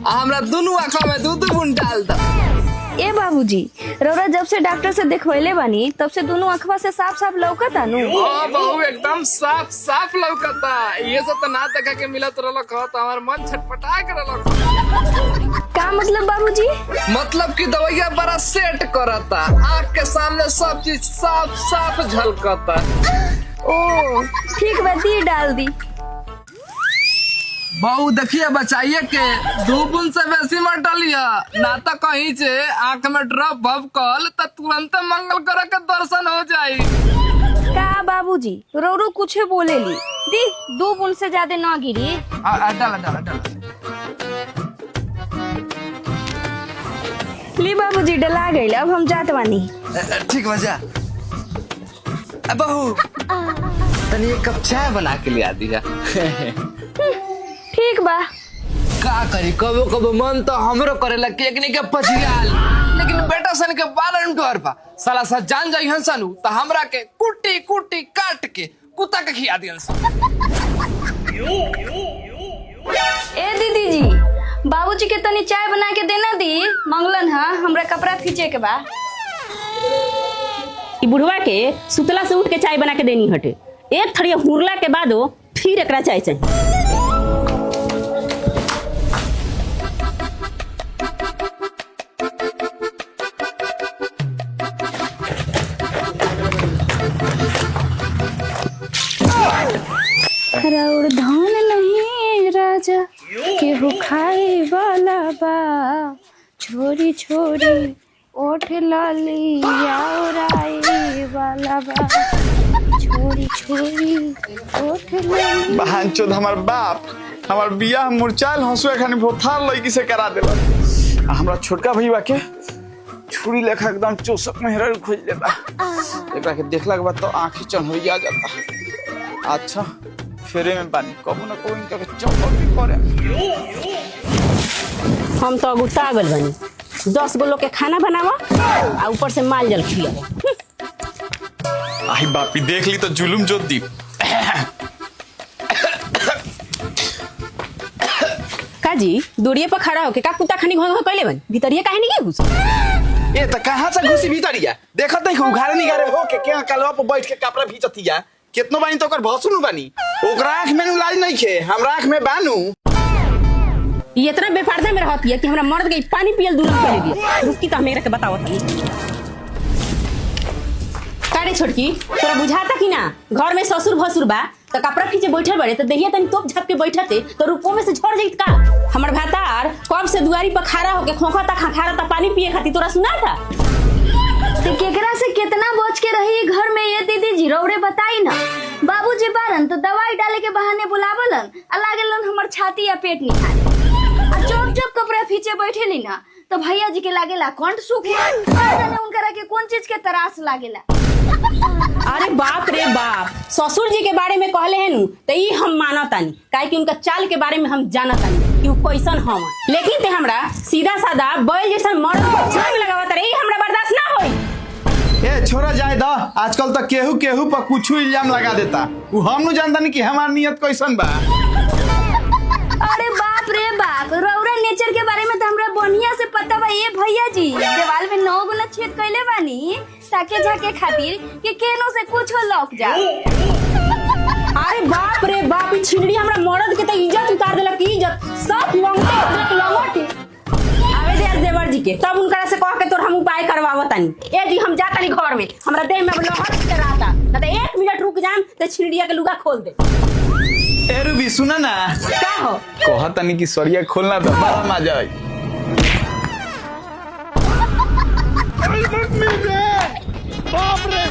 हमरा दोनों आंखों में दूध बूंद डाल दो। ए बाबूजी रौरा जब से डॉक्टर से देखवैले बानी तब से दोनों अखवा से साफ साफ लौकता नु। हां बहू एकदम साफ साफ लौकता। ये सब तो ना देखा के मिलत रहलक हो तो हमार मन छटपटा के रहलक। का मतलब बाबूजी? मतलब कि दवाइया बड़ा सेट करता, आँख के सामने सब चीज साफ साफ झलकता। ओ ठीक बा, दी डाल दी। बहू देखिए बचाइए के 2 बूंद से बेसी मत डालिए, ना तो कहीं से आँख में ड्रॉप भभकल तो तुरंत मंगल ग्रह के दर्शन हो जाये। का बाबूजी रोरू कुछ बोले ली दी, 2 बूंद से ज्यादा ना गिरी। डाला डाला डाला ली बाबूजी डला गई, अब हम जात बानी। ठीक बजा। बहू तनी एक कप चाय बना के लिया दिया। ठीक बा। का करी कबो कबो मन तो हमरो करेला केक नहीं के पछियाल, लेकिन बेटा सन के बालन टोर पा साला सा जान जाई हंसनु तो हमरा के कुटी कुटी काट के कुत्ता के खिया दियन सा। ए दीदी जी बाबूजी के तनी चाय बना के देना दी, मंगलन हा हमरा कपड़ा खींचे के बा। ई बुढ़वा के सुतला से उठ के चाय बना के देनी हटे, एक थड़िया हुरला के बादो फिर एकरा चाय चाहिए। रौर धन नहीं राजा केहू खाए वाला बा, छोरी छोरी ओठ लाली आए वाला बा, छोरी छोरी ओठ लाली। बहन चोद हमार बाप हमार बियाह मुरचाल हंसुआ खानी भोथार लड़की से करा देला। हमरा छोटका भईवा के छुरी लेखा एकदम चोसक मेहरा खोज लेता। एकरा के देखला के बाद तो आंखें चन्हरिया जाता। अच्छा फेरे में पानी कबू ना कबू इनका के चौपट भी करे। हम तो गुस्सा गल बनी, 10 गो लोग के खाना बनावा आ ऊपर से माल जल खिलावा। आई बापी देख ली तो जुलुम जोत दी। काजी दूरिये पर खड़ा होके का कुत्ता खानी घों कइले बन, भीतरिया काहे नहीं घुस? ए त कहां से घुसी भीतरिया? देखत नहीं उघारे निगारे हो के क्या कलवा पर बैठ के कपड़ा भीचतिया। कितनो बानी तो ओकर भसुनु बानी, ओकरा आंख में लाज नहीं खे, हमरा आंख में बानू। ये इतना बेपर्दा में रहती है कि हमरा मर्द के पानी पियल दूर कर दिया। रुकी तो मेरे के बताओ तनी। कारे छोटकी तोरा बुझाता कि ना घर में ससुर भसुर बा तो कपड़ा खींचे बैठल बड़े तो दहिया तनी तोप झप के बैठते तो रूपो में से झड़ जाइत का। हमर भातार कब से दुआरी पर खड़ा होके खोखता खखारता पानी पिए खाती तोरा सुना था? तो केकरा से कितना बच के रही घर में ये दीदी जी रौरे बताई ना। बाबूजी बारन तो दवाई डाले के बहाने बुलावलन आ लागेलन हमर छाती या पेट निकाले आ चुप चुप कपड़ा खींचे बैठेली ना तो भैया जी के लागेला कंठ सूखे, जाने उनकरा के कौन चीज के तरास लागेला। अरे बाप रे बाप, ससुर जी के बारे में कहले है नु तो ई हम मानतानी, काहे कि उनका चाल के बारे में हम जानतानी कि वो कैसन हम। लेकिन ते हमरा सीधा साधा बैल जैसन मर्द को छांग लगावत रही, हमरा बर्दाश्त ना होई। ए छोरा जाए दा, आजकल तो केहू केहू पर कुछ इल्जाम लगा देता। वो हम न जानतानी कि हमार नियत कैसन बा। अरे बाप रे बाप, रौरा नेचर के बारे में तो हमरा बढ़िया से पता बा। ये भैया जी दीवार में 9 गुना छेद कइले बानी ताके झाके खातिर कि केनो से कुछ लौक जा। अरे बाप रे बाप, ई छिनड़ी हमरा मर्द के तो इज्जत उतार देलक। इज्जत सब लंगटे आवे दे देवर जी के, तब उनकरा से कह के तोर हम उपाय करवावतानी। ए जी हम जातानी घर में, हमरा देह में लहर कराता ना तो 1 मिनट रुक जाम तो छिनड़िया के लुगा खोल दे। ए रूबी सुना ना, का हो कहतानी कि सरिया खोलना तो बड़ा मजा आई। बाप रे